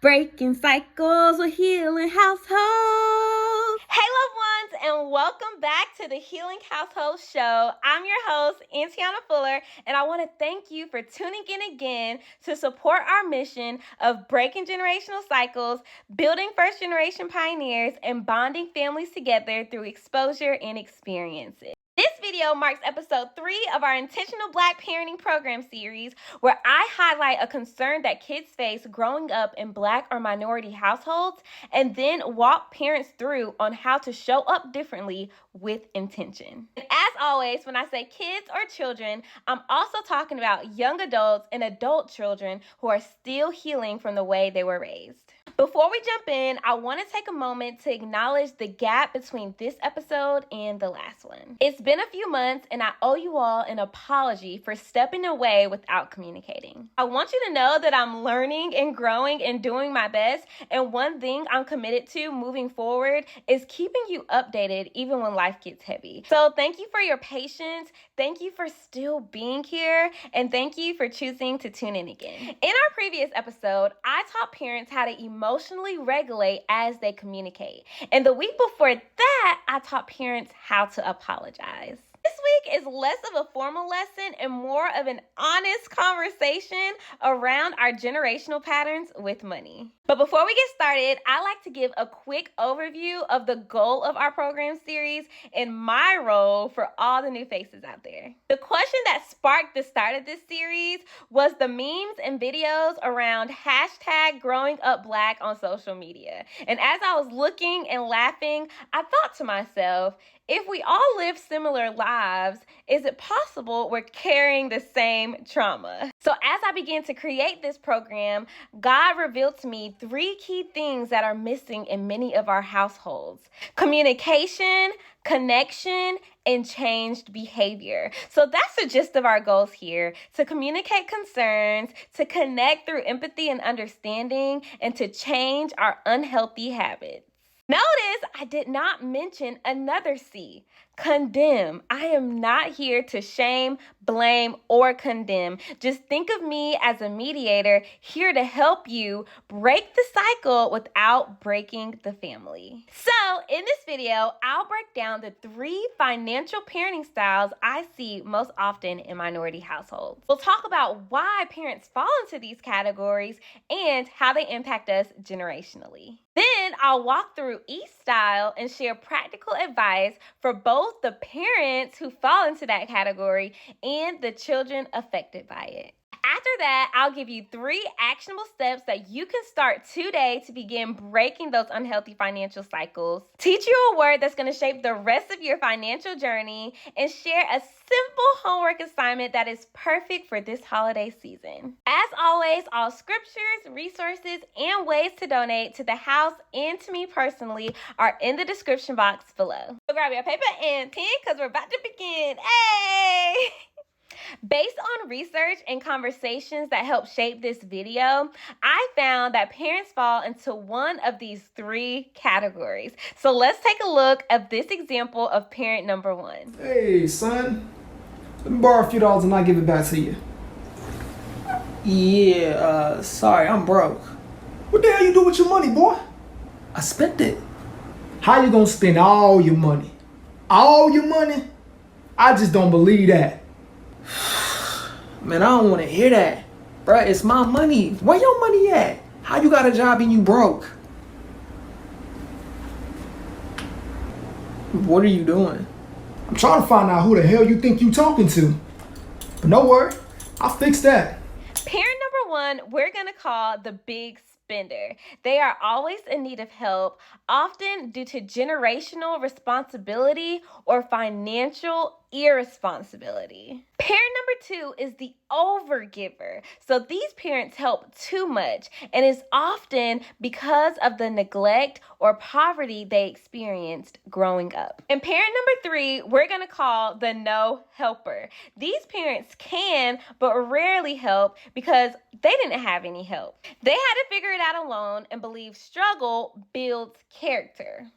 Breaking cycles with healing households. Hey, loved ones, and welcome back to the Healing Household Show. I'm your host, Antiana Fuller, and I want to thank you for tuning in again to support our mission of breaking generational cycles, building first-generation pioneers, and bonding families together through exposure and experiences. This video marks episode 3 of our Intentional Black Parenting Program series, where I highlight a concern that kids face growing up in Black or minority households, and then walk parents through on how to show up differently with intention. And as always, when I say kids or children, I'm also talking about young adults and adult children who are still healing from the way they were raised. Before we jump in, I want to take a moment to acknowledge the gap between this episode and the last one. It's been a few months, and I owe you all an apology for stepping away without communicating. I want you to know that I'm learning and growing and doing my best, and one thing I'm committed to moving forward is keeping you updated even when life gets heavy. So thank you for your patience, thank you for still being here, and thank you for choosing to tune in again. In our previous episode, I taught parents how to emotionally regulate as they communicate. And the week before that, I taught parents how to apologize. This week is less of a formal lesson and more of an honest conversation around our generational patterns with money. But before we get started, I like to give a quick overview of the goal of our program series and my role for all the new faces out there. The question that sparked the start of this series was the memes and videos around #GrowingUpBlack on social media. And as I was looking and laughing, I thought to myself, if we all live similar lives, is it possible we're carrying the same trauma? So as I began to create this program, God revealed to me 3 key things that are missing in many of our households: communication, connection, and changed behavior. So that's the gist of our goals here: to communicate concerns, to connect through empathy and understanding, and to change our unhealthy habits. Notice I did not mention another C: condemn. I am not here to shame, blame, or condemn. Just think of me as a mediator here to help you break the cycle without breaking the family. So in this video, I'll break down the 3 financial parenting styles I see most often in minority households. We'll talk about why parents fall into these categories and how they impact us generationally. Then I'll walk through each style and share practical advice for both the parents who fall into that category and the children affected by it. After that, I'll give you 3 actionable steps that you can start today to begin breaking those unhealthy financial cycles, teach you a word that's going to shape the rest of your financial journey, and share a simple homework assignment that is perfect for this holiday season. As always, all scriptures, resources, and ways to donate to the house and to me personally are in the description box below. So grab your paper and pen because we're about to begin. Hey! Based on research and conversations that helped shape this video, I found that parents fall into one of these 3 categories. So let's take a look at this example of parent number 1. Hey, son. Let me borrow a few dollars and I'll give it back to you. Yeah, sorry, I'm broke. What the hell you do with your money, boy? I spent it. How you gonna spend all your money? All your money? I just don't believe that. Man, I don't want to hear that. Bruh, it's my money. Where your money at? How you got a job and you broke? What are you doing? I'm trying to find out who the hell you think you talking to. But no worry, I'll fix that. Parent number 1, we're going to call the big spender. They are always in need of help, often due to generational responsibility or financial irresponsibility. Parent number 2 is the overgiver. So these parents help too much, and it's often because of the neglect or poverty they experienced growing up. And parent number 3, we're going to call the no helper. These parents can, but rarely help because they didn't have any help. They had to figure it out alone and believe struggle builds character.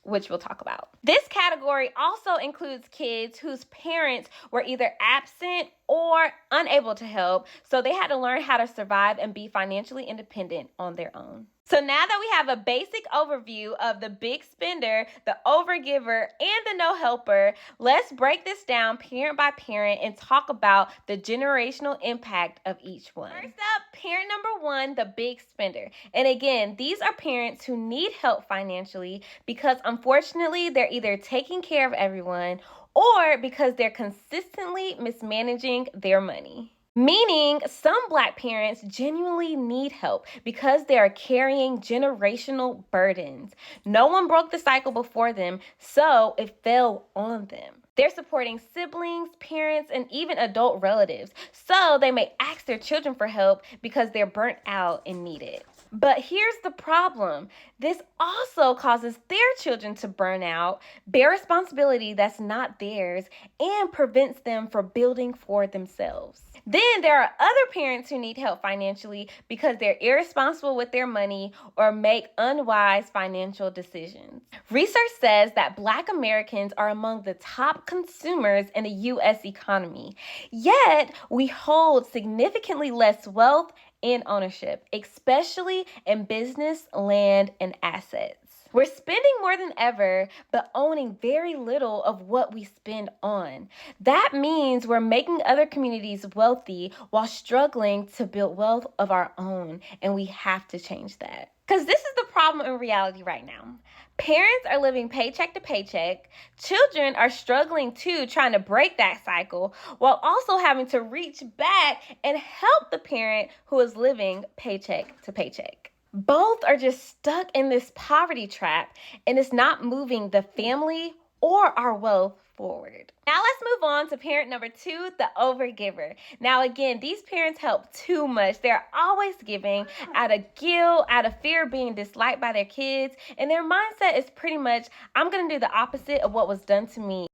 which we'll talk about. This category also includes kids whose parents were either absent or unable to help, so they had to learn how to survive and be financially independent on their own. So now that we have a basic overview of the big spender, the overgiver, and the no helper, let's break this down parent by parent and talk about the generational impact of each one. First up, parent number one, the big spender. And again, these are parents who need help financially because unfortunately they're either taking care of everyone or because they're consistently mismanaging their money. Meaning some Black parents genuinely need help because they are carrying generational burdens. No one broke the cycle before them, so it fell on them. They're supporting siblings, parents, and even adult relatives, so they may ask their children for help because they're burnt out and need it. But here's the problem. This also causes their children to burn out, bear responsibility that's not theirs, and prevents them from building for themselves. Then there are other parents who need help financially because they're irresponsible with their money or make unwise financial decisions. Research says that Black Americans are among the top consumers in the U.S. economy, yet we hold significantly less wealth and ownership, especially in business, land, and assets. We're spending more than ever, but owning very little of what we spend on. That means we're making other communities wealthy while struggling to build wealth of our own, and we have to change that. Because this is the problem in reality right now. Parents are living paycheck to paycheck. Children are struggling too, trying to break that cycle, while also having to reach back and help the parent who is living paycheck to paycheck. Both are just stuck in this poverty trap, and it's not moving the family or our wealth forward. Now let's move on to parent number two, the overgiver. Now again, these parents help too much. They're always giving out of guilt, out of fear of being disliked by their kids, and their mindset is pretty much, I'm gonna do the opposite of what was done to me.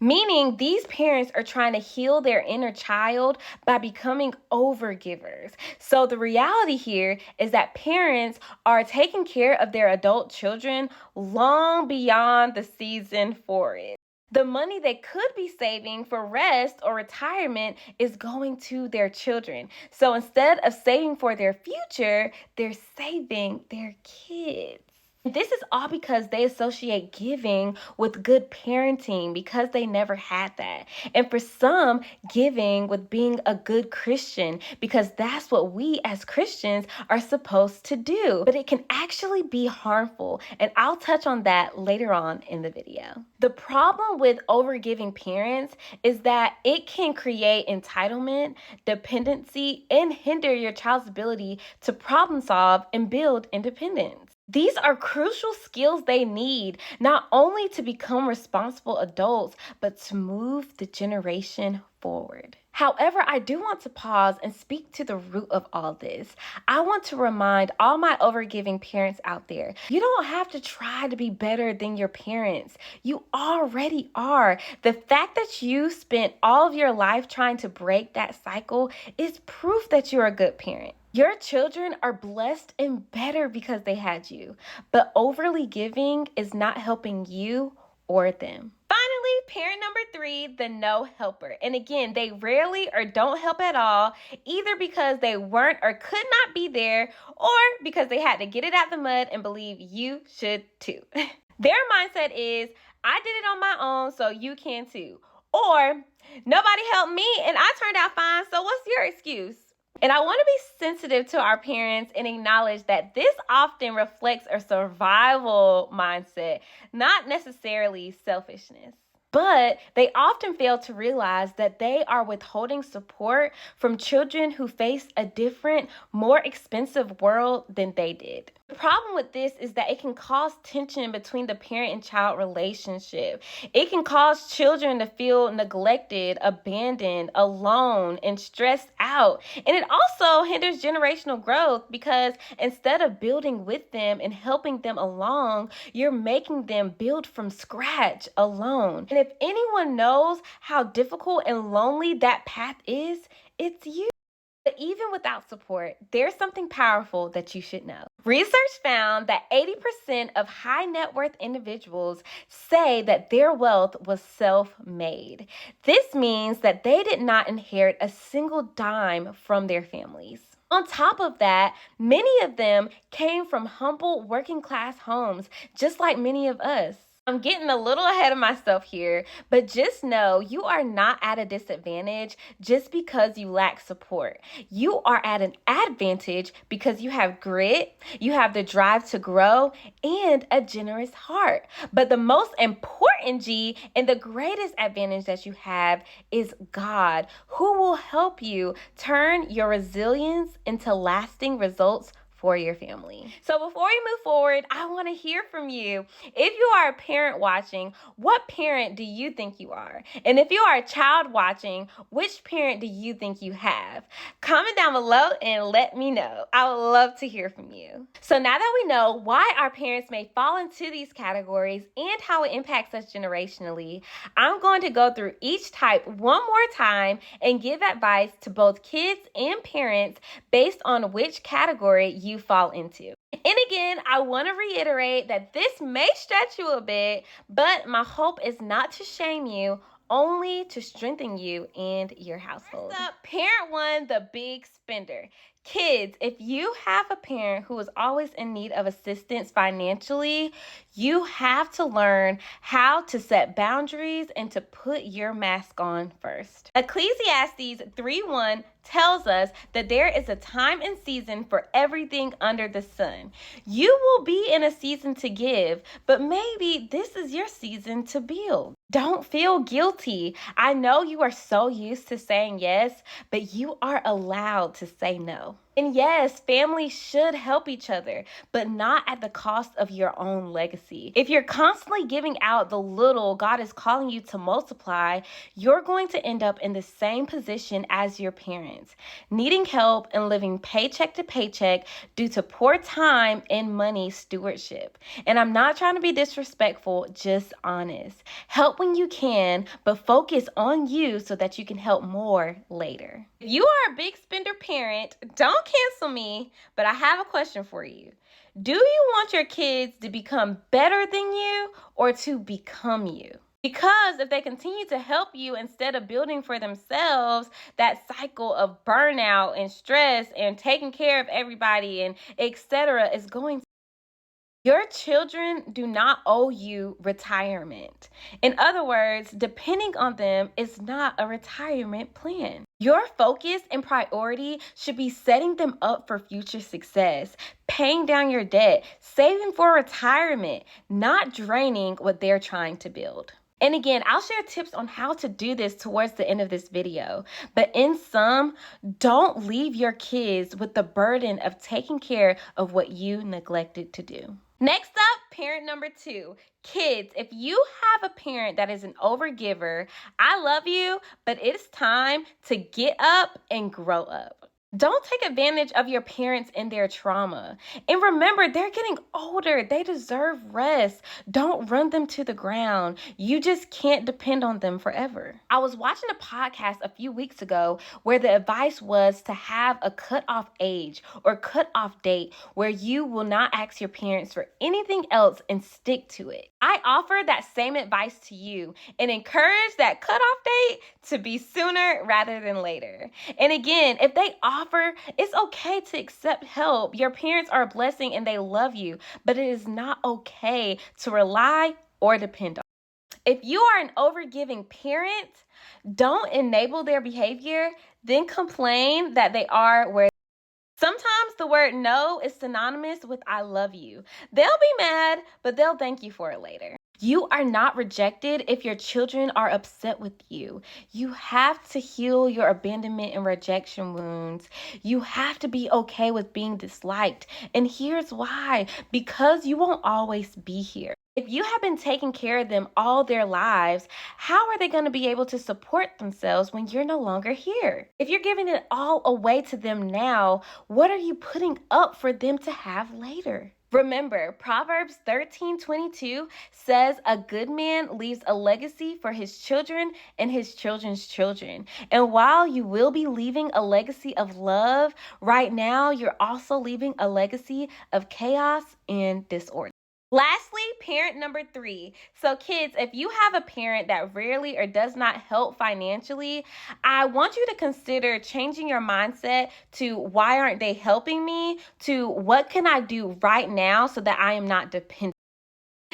Meaning these parents are trying to heal their inner child by becoming overgivers. So the reality here is that parents are taking care of their adult children long beyond the season for it. The money they could be saving for rest or retirement is going to their children. So instead of saving for their future, they're saving their kids. This is all because they associate giving with good parenting because they never had that. And for some, giving with being a good Christian because that's what we as Christians are supposed to do. But it can actually be harmful, and I'll touch on that later on in the video. The problem with overgiving parents is that it can create entitlement, dependency, and hinder your child's ability to problem solve and build independence. These are crucial skills they need, not only to become responsible adults, but to move the generation forward. However, I do want to pause and speak to the root of all this. I want to remind all my overgiving parents out there, you don't have to try to be better than your parents. You already are. The fact that you spent all of your life trying to break that cycle is proof that you're a good parent. Your children are blessed and better because they had you, but overly giving is not helping you or them. Finally, parent number three, the no helper. And again, they rarely or don't help at all, either because they weren't or could not be there, or because they had to get it out the mud and believe you should too. Their mindset is, I did it on my own, so you can too. Or, nobody helped me and I turned out fine, so what's your excuse? And I want to be sensitive to our parents and acknowledge that this often reflects a survival mindset, not necessarily selfishness. But they often fail to realize that they are withholding support from children who face a different, more expensive world than they did. The problem with this is that it can cause tension between the parent and child relationship. It can cause children to feel neglected, abandoned, alone, and stressed out. And it also hinders generational growth because instead of building with them and helping them along, you're making them build from scratch alone. And if anyone knows how difficult and lonely that path is, it's you. But even without support, there's something powerful that you should know. Research found that 80% of high net worth individuals say that their wealth was self-made. This means that they did not inherit a single dime from their families. On top of that, many of them came from humble working class homes, just like many of us. I'm getting a little ahead of myself here, but just know you are not at a disadvantage just because you lack support. You are at an advantage because you have grit, you have the drive to grow, and a generous heart. But the most important G and the greatest advantage that you have is God, who will help you turn your resilience into lasting results for your family. So before we move forward, I want to hear from you. If you are a parent watching, what parent do you think you are? And if you are a child watching, which parent do you think you have? Comment down below and let me know. I would love to hear from you. So now that we know why our parents may fall into these categories and how it impacts us generationally, I'm going to go through each type one more time and give advice to both kids and parents based on which category you fall into. And again, I want to reiterate that this may stretch you a bit, but my hope is not to shame you, only to strengthen you and your household. First up, parent one, the big spender. Kids, if you have a parent who is always in need of assistance financially, you have to learn how to set boundaries and to put your mask on first. Ecclesiastes 3:1 tells us that there is a time and season for everything under the sun. You will be in a season to give, but maybe this is your season to build. Don't feel guilty. I know you are so used to saying yes, but you are allowed to say no. And yes, families should help each other, but not at the cost of your own legacy. If you're constantly giving out the little God is calling you to multiply, you're going to end up in the same position as your parents, needing help and living paycheck to paycheck due to poor time and money stewardship. And I'm not trying to be disrespectful, just honest. Help when you can, but focus on you so that you can help more later. If you are a big spender parent, don't cancel me, but I have a question for you. Do you want your kids to become better than you or to become you? Because if they continue to help you instead of building for themselves, that cycle of burnout and stress and taking care of everybody and etc. is going to. Your children do not owe you retirement. In other words, depending on them is not a retirement plan. Your focus and priority should be setting them up for future success, paying down your debt, saving for retirement, not draining what they're trying to build. And again, I'll share tips on how to do this towards the end of this video. But in sum, don't leave your kids with the burden of taking care of what you neglected to do. Next up, parent number 2. Kids, if you have a parent that is an overgiver, I love you, but it's time to get up and grow up. Don't take advantage of your parents and their trauma. And remember, they're getting older. They deserve rest. Don't run them to the ground. You just can't depend on them forever. I was watching a podcast a few weeks ago where the advice was to have a cutoff age or cutoff date where you will not ask your parents for anything else and stick to it. I offer that same advice to you and encourage that cutoff date to be sooner rather than later. And again, if they offer, it's okay to accept help. Your parents are a blessing and they love you, but it is not okay to rely or depend on. If you are an overgiving parent, don't enable their behavior, then complain that they are where. Sometimes the word no is synonymous with I love you. They'll be mad, but they'll thank you for it later. You are not rejected if your children are upset with you. You have to heal your abandonment and rejection wounds. You have to be okay with being disliked. And here's why. Because you won't always be here. If you have been taking care of them all their lives, how are they going to be able to support themselves when you're no longer here? If you're giving it all away to them now, what are you putting up for them to have later? Remember, Proverbs 13:22 says a good man leaves a legacy for his children and his children's children. And while you will be leaving a legacy of love, right now you're also leaving a legacy of chaos and disorder. Lastly, parent number 3. So kids, if you have a parent that rarely or does not help financially, I want you to consider changing your mindset to why aren't they helping me to what can I do right now so that I am not dependent.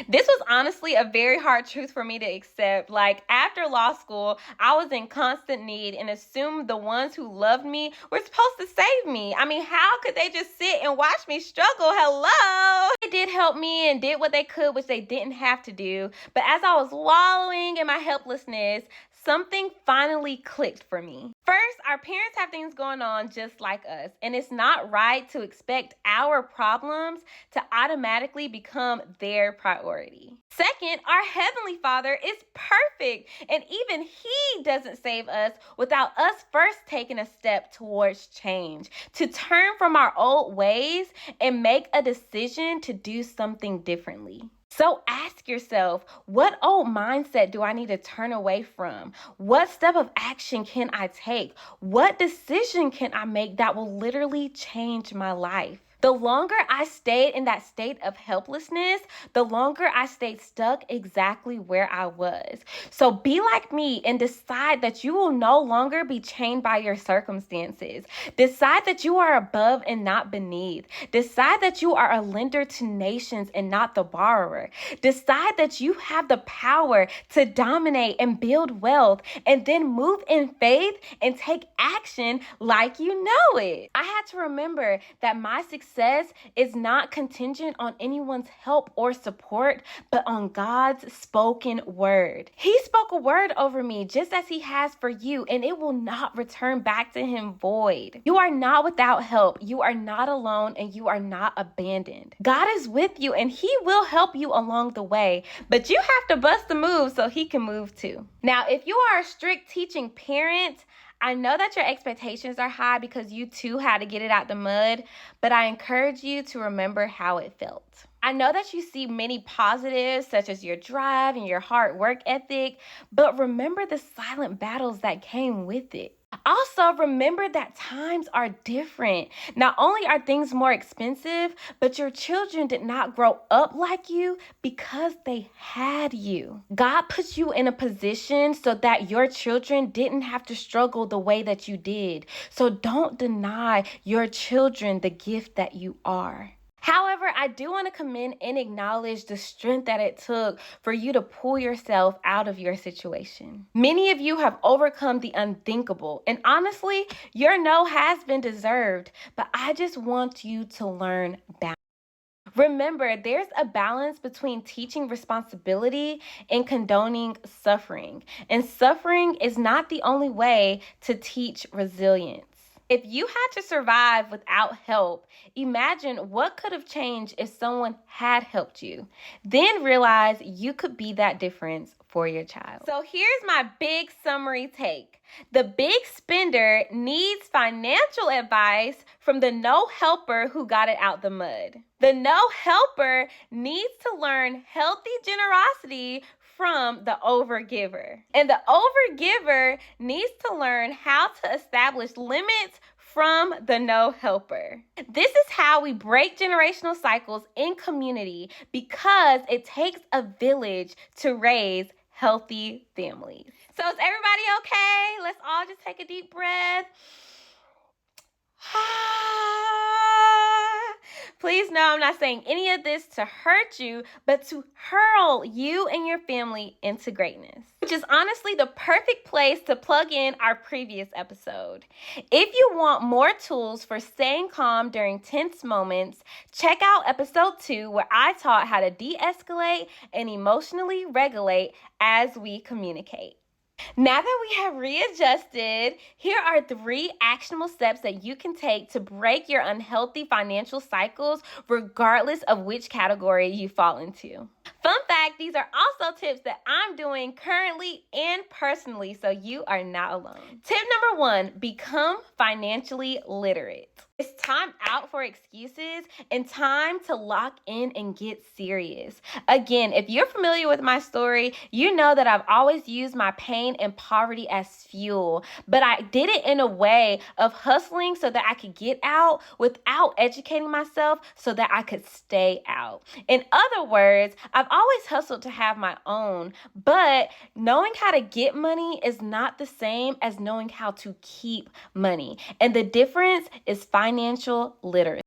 This was honestly a very hard truth for me to accept. Like, after law school, I was in constant need and assumed the ones who loved me were supposed to save me. I mean, how could they just sit and watch me struggle? Hello? They did help me and did what they could, which they didn't have to do. But as I was wallowing in my helplessness, something finally clicked for me. First, our parents have things going on just like us, and it's not right to expect our problems to automatically become their priority. Second, our Heavenly Father is perfect, and even He doesn't save us without us first taking a step towards change, to turn from our old ways and make a decision to do something differently. So ask yourself, what old mindset do I need to turn away from? What step of action can I take? What decision can I make that will literally change my life? The longer I stayed in that state of helplessness, the longer I stayed stuck exactly where I was. So be like me and decide that you will no longer be chained by your circumstances. Decide that you are above and not beneath. Decide that you are a lender to nations and not the borrower. Decide that you have the power to dominate and build wealth, and then move in faith and take action like you know it. I had to remember that my success is not contingent on anyone's help or support, but on God's spoken word. He spoke a word over me just as He has for you, and it will not return back to Him void. You are not without help. You are not alone, and you are not abandoned. God is with you, and He will help you along the way, but you have to bust the move so He can move too. Now, if you are a strict teaching parent, I know that your expectations are high because you too had to get it out the mud, but I encourage you to remember how it felt. I know that you see many positives, such as your drive and your hard work ethic, but remember the silent battles that came with it. Also, remember that times are different. Not only are things more expensive, but your children did not grow up like you because they had you. God put you in a position so that your children didn't have to struggle the way that you did. So don't deny your children the gift that you are. However, I do want to commend and acknowledge the strength that it took for you to pull yourself out of your situation. Many of you have overcome the unthinkable, and honestly, your no has been deserved, but I just want you to learn balance. Remember, there's a balance between teaching responsibility and condoning suffering, and suffering is not the only way to teach resilience. If you had to survive without help, imagine what could have changed if someone had helped you. Then realize you could be that difference for your child. So here's my big summary take. The big spender needs financial advice from the no helper who got it out the mud. The no helper needs to learn healthy generosity from the overgiver. And the overgiver needs to learn how to establish limits from the no helper. This is how we break generational cycles in community, because it takes a village to raise healthy families. So is everybody okay? Let's all just take a deep breath. Please know I'm not saying any of this to hurt you, but to hurl you and your family into greatness, which is honestly the perfect place to plug in our previous episode. If you want more tools for staying calm during tense moments, check out episode 2, where I taught how to de-escalate and emotionally regulate as we communicate. Now that we have readjusted, here are 3 actionable steps that you can take to break your unhealthy financial cycles, regardless of which category you fall into. Fun fact, fact, these are also tips that I'm doing currently and personally, so you are not alone. Tip number 1, become financially literate. It's time out for excuses and time to lock in and get serious. Again, if you're familiar with my story, you know that I've always used my pain and poverty as fuel, but I did it in a way of hustling so that I could get out without educating myself so that I could stay out. In other words, I've always hustled to have my own, but knowing how to get money is not the same as knowing how to keep money. And the difference is financial literacy.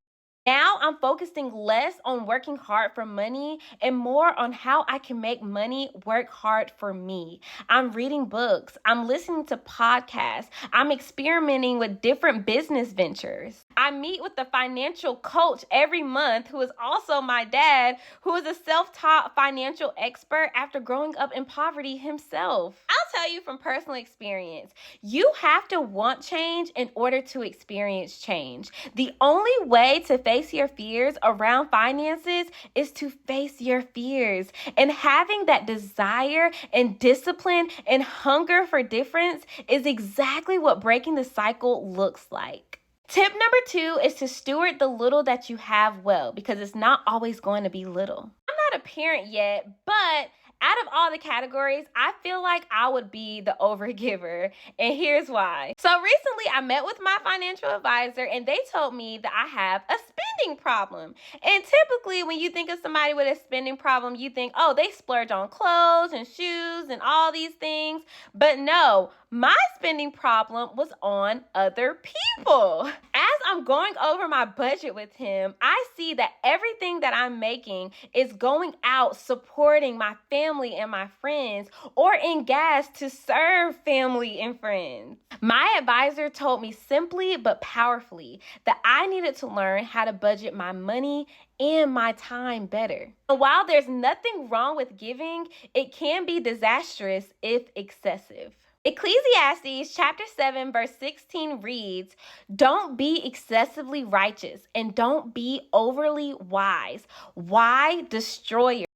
Now I'm focusing less on working hard for money and more on how I can make money work hard for me. I'm reading books. I'm listening to podcasts. I'm experimenting with different business ventures. I meet with a financial coach every month who is also my dad, who is a self-taught financial expert after growing up in poverty himself. I'll tell you from personal experience, you have to want change in order to experience change. The only way to face your fears around finances is to face your fears. And having that desire and discipline and hunger for difference is exactly what breaking the cycle looks like. Tip number 2 is to steward the little that you have well, because it's not always going to be little. I'm not a parent yet, but out of all the categories, I feel like I would be the overgiver, and here's why. So recently, I met with my financial advisor, and they told me that I have a spending problem. And typically, when you think of somebody with a spending problem, you think, oh, they splurge on clothes and shoes and all these things. But no, my spending problem was on other people. As I'm going over my budget with him, I see that everything that I'm making is going out supporting my family and my friends, or in gas to serve family and friends. My advisor told me simply but powerfully that I needed to learn how to budget my money and my time better. And while there's nothing wrong with giving, it can be disastrous if excessive. Ecclesiastes chapter 7 verse 16 reads, "Don't be excessively righteous and don't be overly wise. Why destroy yourself?"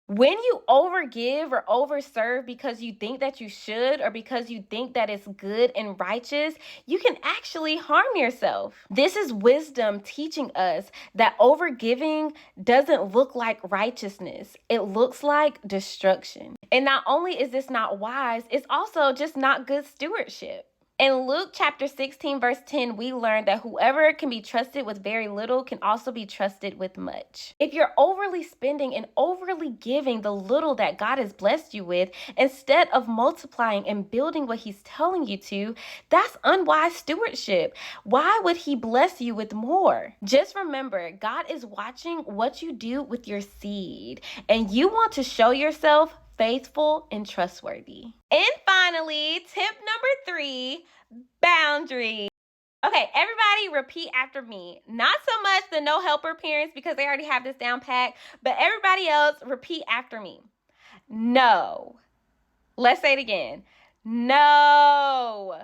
When you overgive or overserve because you think that you should or because you think that it's good and righteous, you can actually harm yourself. This is wisdom teaching us that overgiving doesn't look like righteousness. It looks like destruction. And not only is this not wise, it's also just not good stewardship. In Luke chapter 16, verse 10, we learn that whoever can be trusted with very little can also be trusted with much. If you're overly spending and overly giving the little that God has blessed you with, instead of multiplying and building what He's telling you to, that's unwise stewardship. Why would He bless you with more? Just remember, God is watching what you do with your seed, and you want to show yourself faithful and trustworthy. And finally, tip number 3, boundaries. Okay, everybody repeat after me. Not so much the no helper parents because they already have this down pat, but everybody else repeat after me. No. Let's say it again. No.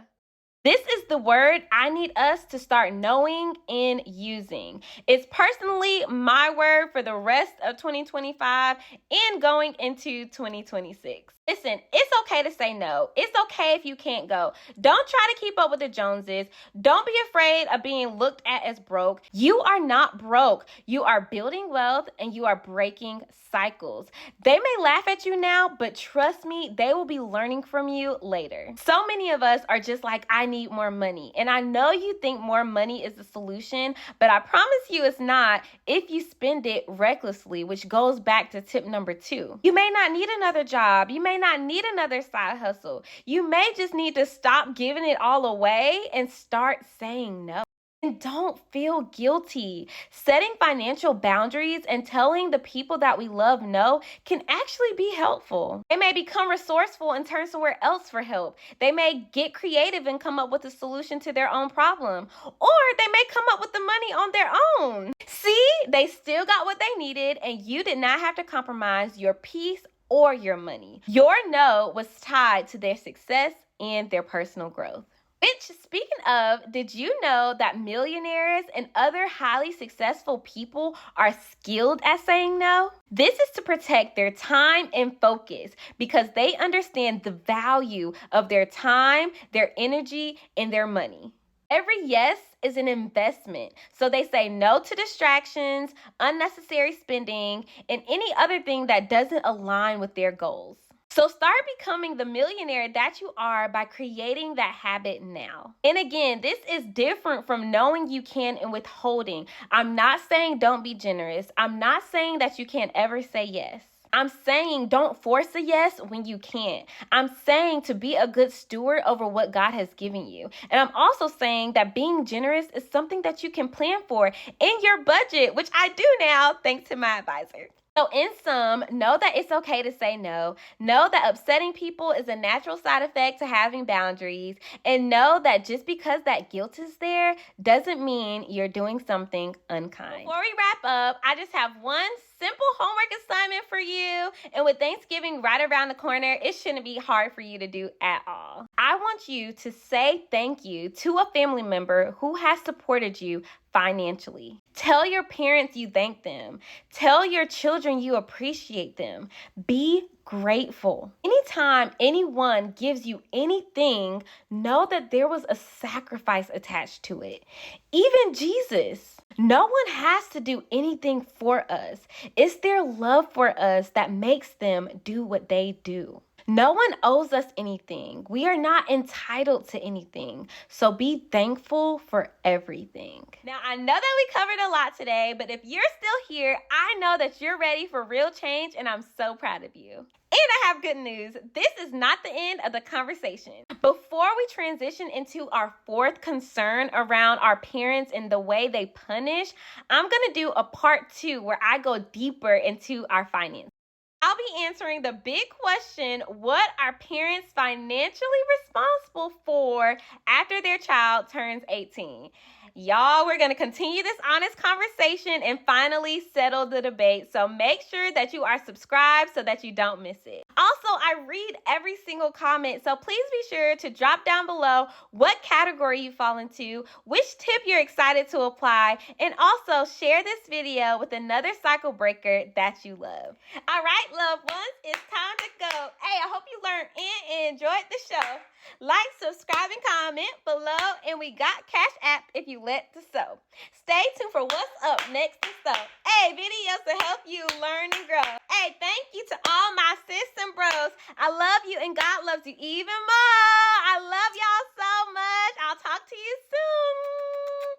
This is the word I need us to start knowing and using. It's personally my word for the rest of 2025 and going into 2026. Listen, it's okay to say no. It's okay if you can't go. Don't try to keep up with the Joneses. Don't be afraid of being looked at as broke. You are not broke. You are building wealth and you are breaking cycles. They may laugh at you now, but trust me, they will be learning from you later. So many of us are just like, I need more money. And I know you think more money is the solution, but I promise you it's not if you spend it recklessly, which goes back to tip number 2. You may not need another job. You may not need another side hustle. You may just need to stop giving it all away and start saying no. And don't feel guilty. Setting financial boundaries and telling the people that we love no can actually be helpful. They may become resourceful and turn somewhere else for help. They may get creative and come up with a solution to their own problem. Or they may come up with the money on their own. See, they still got what they needed and you did not have to compromise your peace or your money. Your no was tied to their success and their personal growth. Which, speaking of, did you know that millionaires and other highly successful people are skilled at saying no? This is to protect their time and focus because they understand the value of their time, their energy, and their money. Every yes is an investment, so they say no to distractions, unnecessary spending, and any other thing that doesn't align with their goals. So start becoming the millionaire that you are by creating that habit now. And again, this is different from knowing you can and withholding. I'm not saying don't be generous. I'm not saying that you can't ever say yes. I'm saying don't force a yes when you can't. I'm saying to be a good steward over what God has given you. And I'm also saying that being generous is something that you can plan for in your budget, which I do now thanks to my advisor. So in sum, know that it's okay to say no. Know that upsetting people is a natural side effect to having boundaries. And know that just because that guilt is there doesn't mean you're doing something unkind. Before we wrap up, I just have one simple homework assignment for you. And with Thanksgiving right around the corner, it shouldn't be hard for you to do at all. I want you to say thank you to a family member who has supported you financially. Tell your parents you thank them. Tell your children you appreciate them. Be grateful. Anytime anyone gives you anything, know that there was a sacrifice attached to it. Even Jesus. No one has to do anything for us. It's their love for us that makes them do what they do. No one owes us anything. We are not entitled to anything. So be thankful for everything. Now, I know that we covered a lot today, but if you're still here, I know that you're ready for real change, and I'm so proud of you. And I have good news. This is not the end of the conversation. Before we transition into our fourth concern around our parents and the way they punish, I'm going to do a part 2 where I go deeper into our finances. I'll be answering the big question, what are parents financially responsible for after their child turns 18? Y'all, we're going to continue this honest conversation and finally settle the debate. So make sure that you are subscribed so that you don't miss it. Also, I read every single comment, so please be sure to drop down below what category you fall into, which tip you're excited to apply, and also share this video with another cycle breaker that you love. All right, loved ones, it's time to go. Hey, I hope you learned and enjoyed the show. Like, subscribe, and comment below, and we got Cash App if you let to sow. Stay tuned for what's up next to sow. Hey, videos to help you learn and grow. Hey, thank you to all my sis and bros. I love you, and God loves you even more. I love y'all so much. I'll talk to you soon.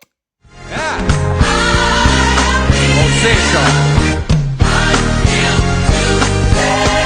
Yeah. Oh, say so.